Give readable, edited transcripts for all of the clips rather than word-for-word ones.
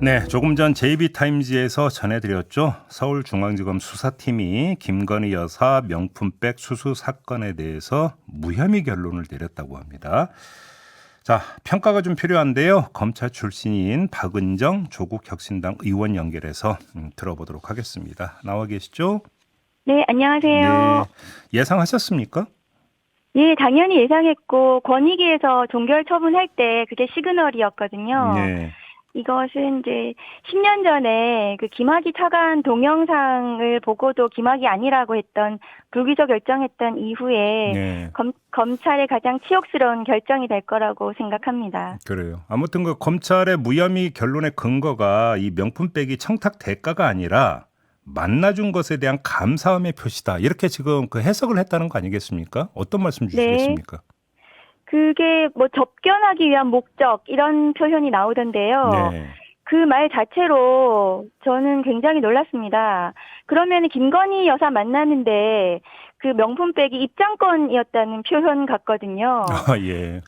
네, 조금 전 JB타임즈에서 전해드렸죠. 서울중앙지검 수사팀이 김건희 여사 명품백 수수 사건에 대해서 무혐의 결론을 내렸다고 합니다. 자, 평가가 좀 필요한데요. 검찰 출신인 박은정 조국혁신당 의원 연결해서 들어보도록 하겠습니다. 나와 계시죠? 네, 안녕하세요. 네, 예상하셨습니까? 예, 당연히 예상했고, 권익위에서 종결 처분할 때 그게 시그널이었거든요. 네, 이것은 이제 10년 전에 그 김학의 차관 동영상을 보고도 김학의 아니라고 했던 불기소 결정했던 이후에 네. 검찰의 가장 치욕스러운 결정이 될 거라고 생각합니다. 그래요. 아무튼 그 검찰의 무혐의 결론의 근거가 이 명품백이 청탁 대가가 아니라 만나준 것에 대한 감사함의 표시다. 이렇게 지금 그 해석을 했다는 거 아니겠습니까? 어떤 말씀 주시겠습니까? 그게 뭐 접견하기 위한 목적 이런 표현이 나오던데요. 네. 그 말 자체로 저는 굉장히 놀랐습니다. 그러면 김건희 여사 만나는데 그 명품백이 입장권이었다는 표현 같거든요. 아, 예.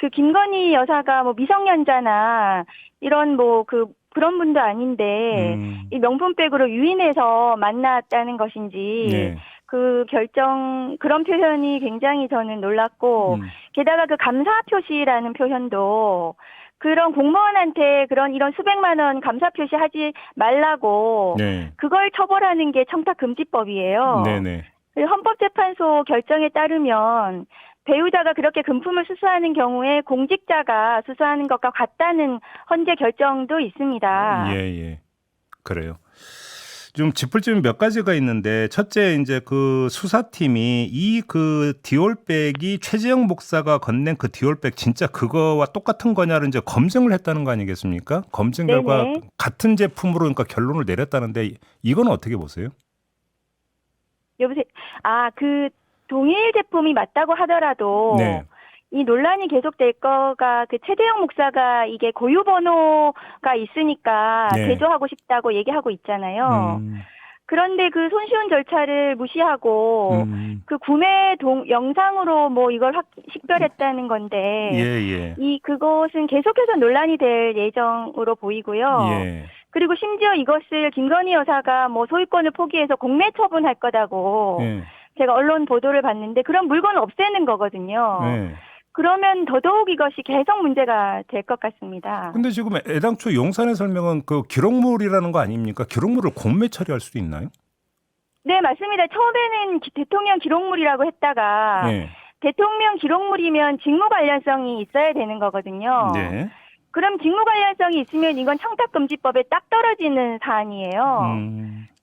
그 김건희 여사가 뭐 미성년자나 이런 뭐 그런 분도 아닌데 이 명품백으로 유인해서 만났다는 것인지 네. 그런 표현이 굉장히 저는 놀랐고, 게다가 그 감사 표시라는 표현도 그런 공무원한테 이런 수백만 원 감사 표시 하지 말라고 네. 그걸 처벌하는 게 청탁금지법이에요. 네네. 헌법재판소 결정에 따르면 배우자가 그렇게 금품을 수수하는 경우에 공직자가 수수하는 것과 같다는 헌재 결정도 있습니다. 예, 예. 그래요. 좀 짚을 점이 몇 가지가 있는데 첫째 이제 그 수사팀이 이 그 디올백이 최재형 목사가 건넨 그 디올백 진짜 그거와 똑같은 거냐를 이제 검증을 했다는 거 아니겠습니까? 검증 결과 네네. 같은 제품으로 그러니까 결론을 내렸다는데 이건 어떻게 보세요? 여보세요. 그 동일 제품이 맞다고 하더라도 네. 이 논란이 계속될 거가 그 최대형 목사가 이게 고유 번호가 있으니까 네. 제조하고 싶다고 얘기하고 있잖아요. 그런데 그 손쉬운 절차를 무시하고 그 구매 영상으로 뭐 이걸 식별했다는 건데 예, 예. 그것은 계속해서 논란이 될 예정으로 보이고요. 예. 그리고 심지어 이것을 김건희 여사가 뭐 소유권을 포기해서 공매 처분할 거다고 예. 제가 언론 보도를 봤는데 그런 물건을 없애는 거거든요. 예. 그러면 더더욱 이것이 계속 문제가 될 것 같습니다. 근데 지금 애당초 용산의 설명은 그 기록물이라는 거 아닙니까? 기록물을 공매 처리할 수도 있나요? 네, 맞습니다. 처음에는 대통령 기록물이라고 했다가 예. 대통령 기록물이면 직무 관련성이 있어야 되는 거거든요. 네. 그럼 직무 관련성이 있으면 이건 청탁금지법에 딱 떨어지는 사안이에요.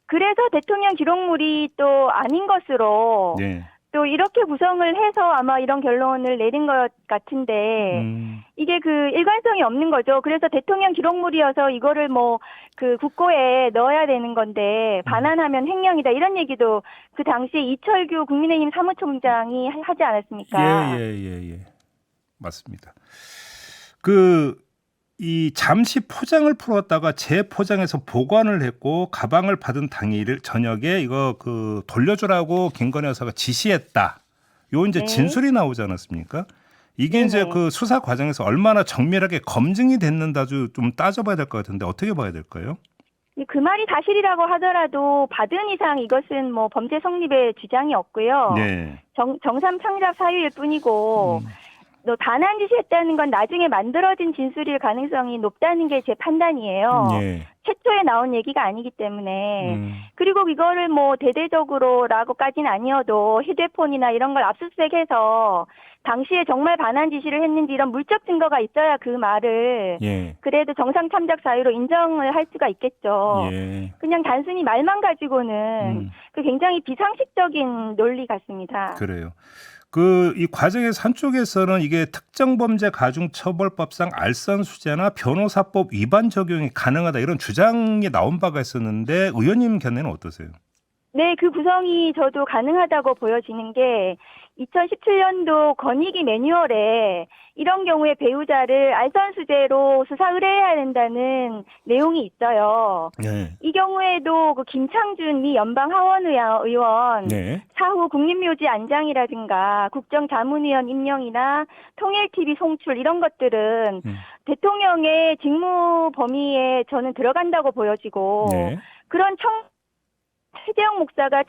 그래서 대통령 기록물이 또 아닌 것으로 네. 또 이렇게 구성을 해서 아마 이런 결론을 내린 것 같은데 이게 그 일관성이 없는 거죠. 그래서 대통령 기록물이어서 이거를 뭐 그 국고에 넣어야 되는 건데 반환하면 횡령이다 이런 얘기도 그 당시에 이철규 국민의힘 사무총장이 하지 않았습니까? 예. 맞습니다. 이 잠시 포장을 풀었다가 재포장해서 보관을 했고 가방을 받은 당일 저녁에 이거 그 돌려주라고 김건희 여사가 지시했다. 요 이제 네. 진술이 나오지 않았습니까? 이게 네네. 이제 그 수사 과정에서 얼마나 정밀하게 검증이 됐는지 좀 따져봐야 될 것 같은데 어떻게 봐야 될까요? 그 말이 사실이라고 하더라도 받은 이상 이것은 뭐 범죄 성립에 지장이 없고요. 네. 정삼 창작 사유일 뿐이고 너 반환 지시했다는 건 나중에 만들어진 진술일 가능성이 높다는 게 제 판단이에요. 예. 최초에 나온 얘기가 아니기 때문에. 그리고 이거를 뭐 대대적으로라고까지는 아니어도 휴대폰이나 이런 걸 압수수색해서 당시에 정말 반환 지시를 했는지 이런 물적 증거가 있어야 그 말을 예. 그래도 정상 참작 사유로 인정을 할 수가 있겠죠. 예. 그냥 단순히 말만 가지고는 그 굉장히 비상식적인 논리 같습니다. 그래요. 이 과정에서 한쪽에서는 이게 특정범죄 가중처벌법상 알선수재나 변호사법 위반 적용이 가능하다 이런 주장이 나온 바가 있었는데 의원님 견해는 어떠세요? 네, 그 구성이 저도 가능하다고 보여지는 게 2017년도 건의기 매뉴얼에 이런 경우에 배우자를 알선수재로 수사 의뢰해야 된다는 내용이 있어요. 네. 이 경우에도 그 김창준 미 연방 하원의원 네. 사후 국립묘지 안장이라든가 국정자문위원 임명이나 통일TV 송출 이런 것들은 대통령의 직무 범위에 저는 들어간다고 보여지고 네. 그런 최재형 목사가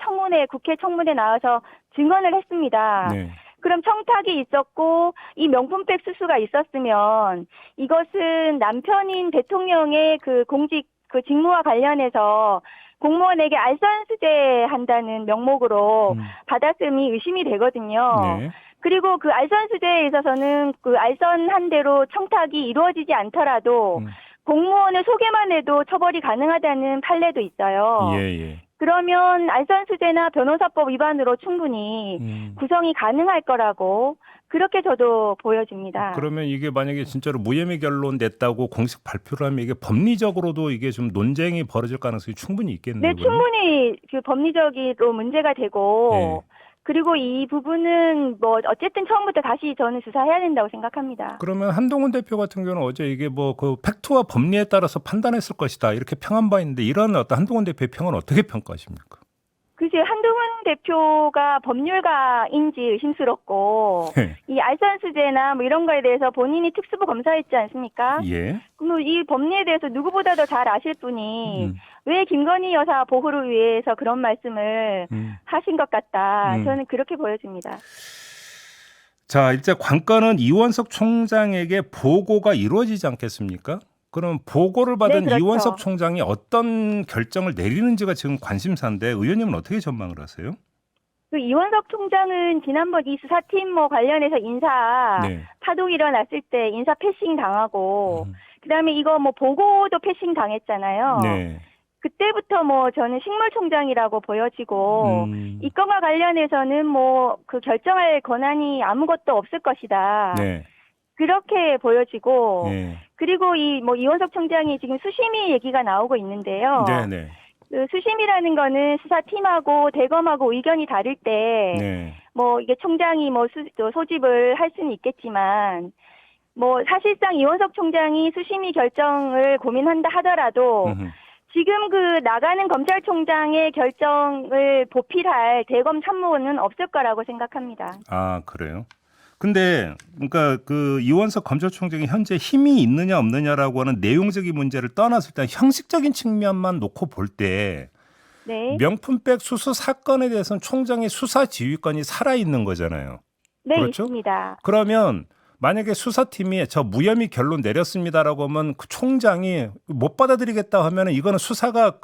국회 청문회에 나와서 증언을 했습니다. 네. 그럼 청탁이 있었고 이 명품백 수수가 있었으면 이것은 남편인 대통령의 그 공직 그 직무와 관련해서 공무원에게 알선수재한다는 명목으로 받았음이 의심이 되거든요. 네. 그리고 그 알선수재에 있어서는 그 알선한 대로 청탁이 이루어지지 않더라도 공무원을 소개만 해도 처벌이 가능하다는 판례도 있어요. 예. 그러면 알선수재나 변호사법 위반으로 충분히 구성이 가능할 거라고 그렇게 저도 보여집니다. 그러면 이게 만약에 진짜로 무혐의 결론 냈다고 공식 발표를 하면 이게 법리적으로도 이게 좀 논쟁이 벌어질 가능성이 충분히 있겠네요. 네, 충분히 그 법리적으로 문제가 되고 그리고 이 부분은 뭐 어쨌든 처음부터 다시 저는 수사해야 된다고 생각합니다. 그러면 한동훈 대표 같은 경우는 어제 이게 뭐 그 팩트와 법리에 따라서 판단했을 것이다 이렇게 평한 바 있는데 이런 어떤 한동훈 대표의 평은 어떻게 평가하십니까? 글쎄 한동훈 대표가 법률가인지 의심스럽고 이 알선수재나 뭐 이런 거에 대해서 본인이 특수부 검사했지 않습니까? 예. 그럼 이 법리에 대해서 누구보다도 잘 아실 분이 왜 김건희 여사 보호를 위해서 그런 말씀을 하신 것 같다. 저는 그렇게 보여집니다. 자, 이제 관건은 이원석 총장에게 보고가 이루어지지 않겠습니까? 그럼 보고를 받은 네, 그렇죠. 이원석 총장이 어떤 결정을 내리는지가 지금 관심사인데 의원님은 어떻게 전망을 하세요? 그 이원석 총장은 지난번 이 수사팀 뭐 관련해서 인사 파동이 일어났을 때 인사 패싱 당하고 그다음에 이거 뭐 보고도 패싱 당했잖아요. 네. 그때부터 뭐 저는 식물총장이라고 보여지고 이 건과 관련해서는 뭐 그 결정할 권한이 아무것도 없을 것이다. 네. 그렇게 보여지고 네. 그리고 이 뭐 이원석 총장이 지금 수심이 얘기가 나오고 있는데요. 네. 그 수심이라는 거는 수사팀하고 대검하고 의견이 다를 때 뭐 이게 총장이 뭐 소집을 할 수는 있겠지만 뭐 사실상 이원석 총장이 수심이 결정을 고민한다 하더라도 지금 그 나가는 검찰총장의 결정을 보필할 대검 참모는 없을 거라고 생각합니다. 아, 그래요? 근데 그러니까 그 이원석 검찰총장이 현재 힘이 있느냐 없느냐라고 하는 내용적인 문제를 떠나서 일단 형식적인 측면만 놓고 볼 때 명품백 수수 사건에 대해서는 총장의 수사 지휘권이 살아 있는 거잖아요. 네, 그렇죠? 있습니다. 그러면 만약에 수사팀이 저 무혐의 결론 내렸습니다라고 하면 그 총장이 못 받아들이겠다 하면은 이거는 수사가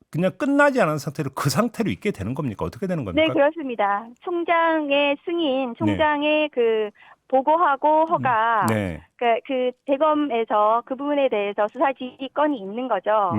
그냥 끝나지 않은 상태로 그 상태로 있게 되는 겁니까? 어떻게 되는 겁니까? 네, 그렇습니다. 총장의 승인, 총장의 그 보고하고 허가, 그 대검에서 그 부분에 대해서 수사 지휘권이 있는 거죠.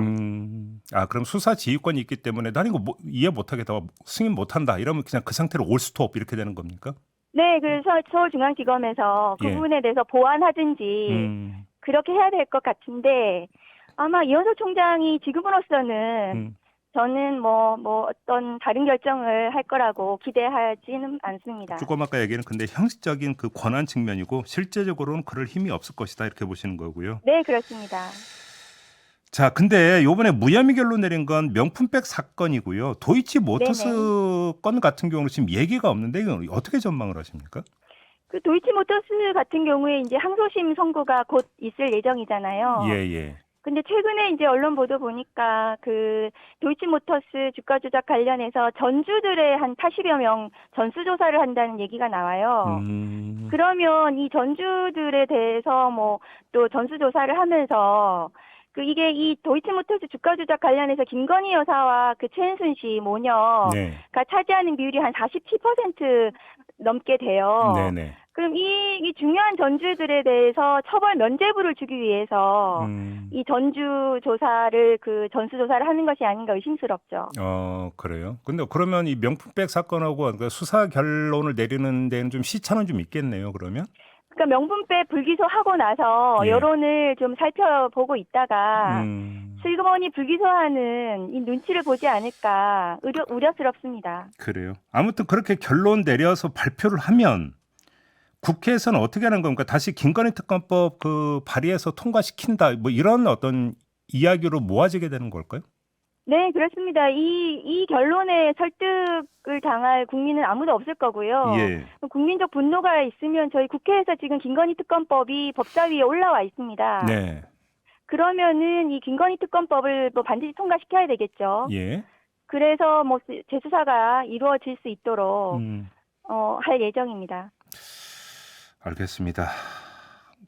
아, 그럼 수사 지휘권이 있기 때문에 나는 이거 이해 못하겠다, 승인 못한다 이러면 그냥 그 상태로 올 스톱 이렇게 되는 겁니까? 네, 그래서 서울중앙지검에서 그 부분에 대해서 보완하든지 그렇게 해야 될 것 같은데 아마 이원석 총장이 지금으로서는 저는 뭐 어떤 다른 결정을 할 거라고 기대하지는 않습니다. 조금 아까 얘기는 근데 형식적인 그 권한 측면이고 실제적으로는 그럴 힘이 없을 것이다 이렇게 보시는 거고요. 네, 그렇습니다. 자, 근데 이번에 무혐의 결론 내린 건 명품백 사건이고요. 도이치모터스 건 같은 경우는 지금 얘기가 없는데 이건 어떻게 전망을 하십니까? 그 도이치모터스 같은 경우에 이제 항소심 선고가 곧 있을 예정이잖아요. 예. 근데 최근에 이제 언론 보도 보니까 그 도이치모터스 주가 조작 관련해서 전주들의 한 80여 명 전수조사를 한다는 얘기가 나와요. 그러면 이 전주들에 대해서 뭐 또 전수조사를 하면서 그 이게 이 도이치모터스 주가 조작 관련해서 김건희 여사와 그 최은순 씨 모녀가 차지하는 비율이 한 47% 넘게 돼요. 그럼 이 중요한 전주들에 대해서 처벌 면죄부를 주기 위해서 이 전주 조사를 그 전수 조사를 하는 것이 아닌가 의심스럽죠. 그래요. 근데 그러면 이 명품백 사건하고 수사 결론을 내리는 데는 좀 시차는 좀 있겠네요. 그러면? 그러니까 명품백 불기소하고 나서 여론을 좀 살펴보고 있다가 슬그머니 불기소하는 이 눈치를 보지 않을까 우려스럽습니다. 그래요. 아무튼 그렇게 결론 내려서 발표를 하면 국회에서는 어떻게 하는 겁니까? 다시 김건희 특검법 그 발의해서 통과시킨다. 뭐 이런 어떤 이야기로 모아지게 되는 걸까요? 네, 그렇습니다. 이 결론에 설득을 당할 국민은 아무도 없을 거고요. 예. 국민적 분노가 있으면 저희 국회에서 지금 김건희 특검법이 법사위에 올라와 있습니다. 네. 그러면은 이 김건희 특검법을 뭐 반드시 통과시켜야 되겠죠. 예. 그래서 뭐 재수사가 이루어질 수 있도록 음. 할 예정입니다. 알겠습니다.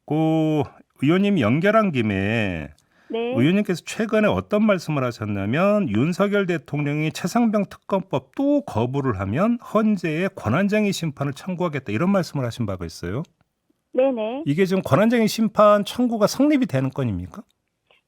고 의원님 연결한 김에 네. 의원님께서 최근에 어떤 말씀을 하셨냐면 윤석열 대통령이 최상병 특검법 또 거부를 하면 헌재에 권한쟁의 심판을 청구하겠다 이런 말씀을 하신 바가 있어요. 네네. 이게 지금 권한쟁의 심판 청구가 성립이 되는 건입니까?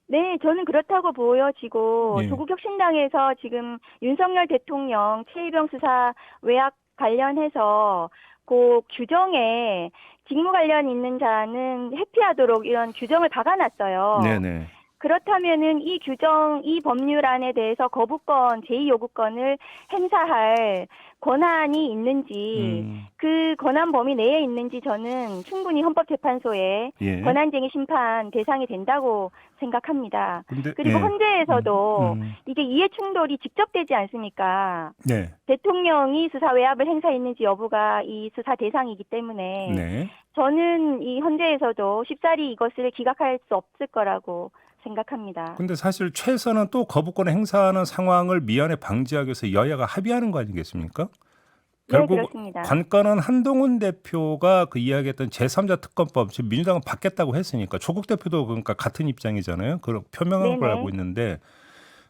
네, 저는 그렇다고 보여지고 예. 조국혁신당에서 지금 윤석열 대통령 최희병 수사 외압 관련해서 그 규정에 직무 관련 있는 자는 회피하도록 이런 규정을 박아놨어요. 네네. 그렇다면은 이 규정, 이 법률안에 대해서 거부권, 제2요구권을 행사할 권한이 있는지, 그 권한 범위 내에 있는지 저는 충분히 헌법재판소에 예. 권한쟁의 심판 대상이 된다고 생각합니다. 근데, 그리고 예. 헌재에서도 이게 이해 충돌이 직접 되지 않습니까? 네. 대통령이 수사 외압을 행사했는지 여부가 이 수사 대상이기 때문에 네. 저는 이 헌재에서도 쉽사리 이것을 기각할 수 없을 거라고 생각합니다. 근데 사실 최선은 또 거부권을 행사하는 상황을 미연에 방지하기 위해서 여야가 합의하는 거 아니겠습니까? 네, 결국 그렇습니다. 관건은 한동훈 대표가 그 이야기했던 제3자 특검법 지금 민주당은 받겠다고 했으니까 조국 대표도 그러니까 같은 입장이잖아요. 그런 표명한 걸 네네. 알고 있는데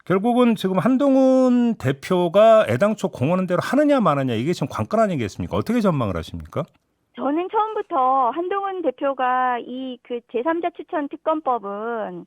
결국은 지금 한동훈 대표가 애당초 공언한 대로 하느냐 마느냐 이게 지금 관건 아니겠습니까? 어떻게 전망을 하십니까? 저는 처음부터 한동훈 대표가 이 그 제3자 추천 특검법은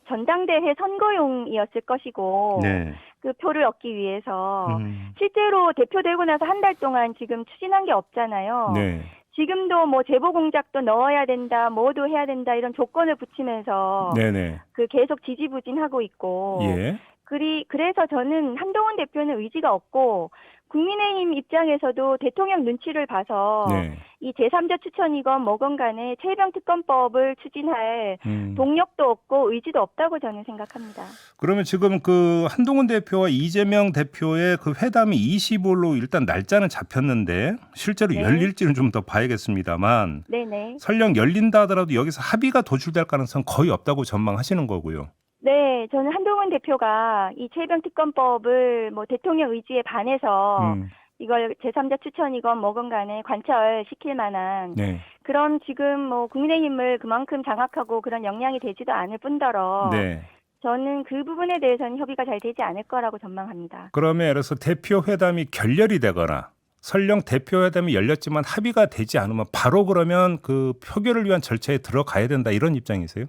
전당대회 선거용이었을 것이고 네. 그 표를 얻기 위해서 음. 실제로 대표되고 나서 한 달 동안 지금 추진한 게 없잖아요. 네. 지금도 뭐 제보 공작도 넣어야 된다, 뭐도 해야 된다 이런 조건을 붙이면서 네네. 그 계속 지지부진하고 있고 예. 그래서 저는 한동훈 대표는 의지가 없고 국민의힘 입장에서도 대통령 눈치를 봐서 네. 이 제3자 추천이건 뭐건 간에 최병 특검법을 추진할 동력도 없고 의지도 없다고 저는 생각합니다. 그러면 지금 그 한동훈 대표와 이재명 대표의 그 회담이 20일로 일단 날짜는 잡혔는데 실제로 네. 열릴지는 좀 더 봐야겠습니다만 네네. 설령 열린다 하더라도 여기서 합의가 도출될 가능성 거의 없다고 전망하시는 거고요. 네, 저는 한동훈 대표가 이 최병 특검법을 뭐 대통령 의지에 반해서 이걸 제3자 추천이건 뭐건 간에 관철시킬 만한 네. 그런 지금 뭐 국민의힘을 그만큼 장악하고 그런 역량이 되지도 않을 뿐더러 네. 저는 그 부분에 대해서는 협의가 잘 되지 않을 거라고 전망합니다. 그러면 예를 들어서 대표 회담이 결렬이 되거나 설령 대표 회담이 열렸지만 합의가 되지 않으면 바로 그러면 그 표결을 위한 절차에 들어가야 된다 이런 입장이세요?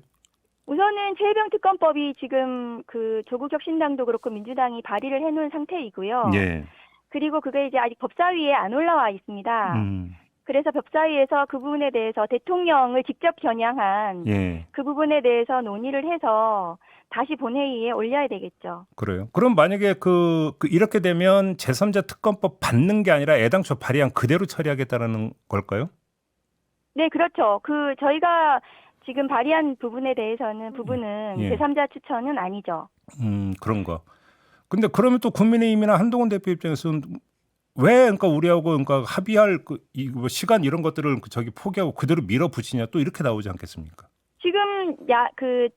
우선은 최혜병 특검법이 지금 그 조국혁신당도 그렇고 민주당이 발의를 해놓은 상태이고요. 예. 그리고 그게 이제 아직 법사위에 안 올라와 있습니다. 그래서 법사위에서 그 부분에 대해서 대통령을 직접 겨냥한 예. 그 부분에 대해서 논의를 해서 다시 본회의에 올려야 되겠죠. 그래요. 그럼 만약에 이렇게 되면 제3자 특검법 받는 게 아니라 애당초 발의안 그대로 처리하겠다는 걸까요? 네, 그렇죠. 저희가 지금 발의한 부분에 대해서는 예. 제3자 추천은 아니죠. 그런 거. 근데 그러면 또 국민의힘이나 한동훈 대표 입장에서는 왜 그러니까 우리하고 그러니까 합의할 시간 이런 것들을 포기하고 그대로 밀어붙이냐 또 이렇게 나오지 않겠습니까? 지금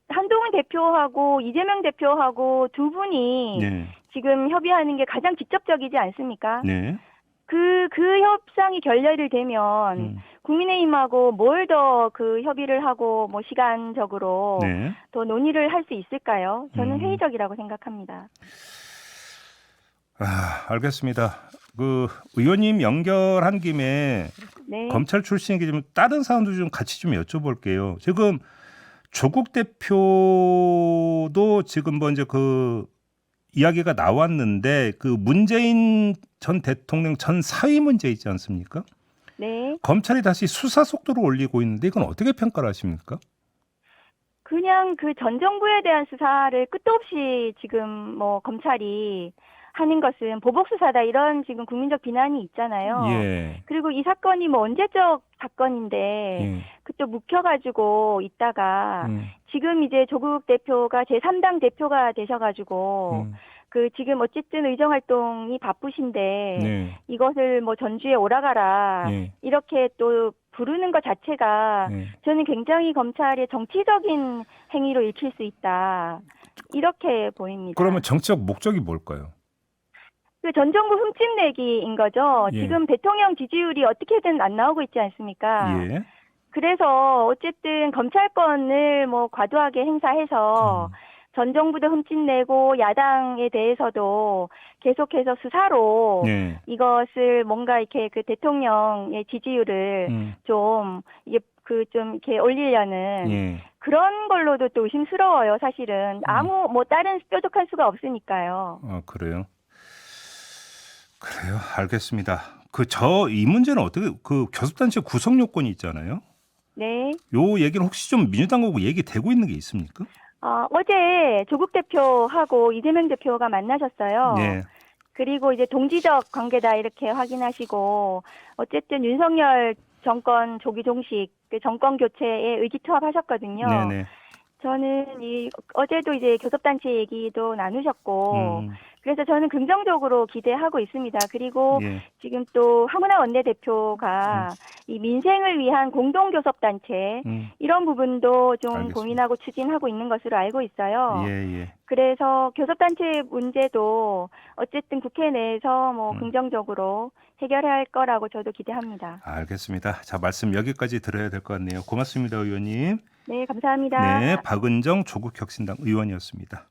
한동훈 대표하고 이재명 대표하고 두 분이 네. 지금 협의하는 게 가장 직접적이지 않습니까? 네. 그 협상이 결렬이 되면 국민의힘하고 뭘 더 그 협의를 하고 뭐 시간적으로 네. 더 논의를 할 수 있을까요? 저는 회의적이라고 생각합니다. 알겠습니다. 그 의원님 연결한 김에 네. 검찰 출신이기 좀 다른 사안도 좀 같이 좀 여쭤볼게요. 지금 조국 대표도 지금 뭐 이제 그 이야기가 나왔는데 그 문재인 전 대통령 전 사위 문제 있지 않습니까? 네. 검찰이 다시 수사 속도를 올리고 있는데 이건 어떻게 평가를 하십니까? 그냥 그 전 정부에 대한 수사를 끝도 없이 지금 뭐 검찰이 하는 것은 보복 수사다 이런 지금 국민적 비난이 있잖아요. 예. 그리고 이 사건이 뭐 언제적 사건인데 예. 그또 묵혀가지고 있다가 음. 지금 이제 조국 대표가 제3당 대표가 되셔가지고 음. 그 지금 어쨌든 의정 활동이 바쁘신데 네. 이것을 뭐 전주에 오라가라 예. 이렇게 또 부르는 것 자체가 예. 저는 굉장히 검찰의 정치적인 행위로 읽힐 수 있다. 이렇게 보입니다. 그러면 정치적 목적이 뭘까요? 그 전 정부 흠집내기인 거죠. 예. 지금 대통령 지지율이 어떻게든 안 나오고 있지 않습니까? 예. 그래서 어쨌든 검찰권을 뭐 과도하게 행사해서 전 정부도 흠집내고 야당에 대해서도 계속해서 수사로 예. 이것을 뭔가 이렇게 그 대통령의 지지율을 좀 이게 그 좀 이렇게 올리려는 예. 그런 걸로도 또 의심스러워요. 사실은 아무 뭐 다른 뾰족할 수가 없으니까요. 그래요. 그래요. 알겠습니다. 이 문제는 어떻게 그 교섭단체 구성 요건이 있잖아요. 네. 요 얘기는 혹시 좀 민주당하고 얘기되고 있는 게 있습니까? 어제 조국 대표하고 이재명 대표가 만나셨어요. 예. 그리고 이제 동지적 관계다 이렇게 확인하시고 어쨌든 윤석열 정권 조기 종식 그 정권 교체에 의기투합하셨거든요. 네네. 저는 어제도 이제 교섭단체 얘기도 나누셨고 그래서 저는 긍정적으로 기대하고 있습니다. 그리고 예. 지금 또 하문화 원내대표가 이 민생을 위한 공동교섭단체 이런 부분도 좀 알겠습니다. 고민하고 추진하고 있는 것으로 알고 있어요. 예, 예. 그래서 교섭단체 문제도 어쨌든 국회 내에서 뭐 긍정적으로 해결해야 할 거라고 저도 기대합니다. 알겠습니다. 자, 말씀 여기까지 들어야 될 것 같네요. 고맙습니다, 의원님. 네, 감사합니다. 네, 박은정 조국혁신당 의원이었습니다.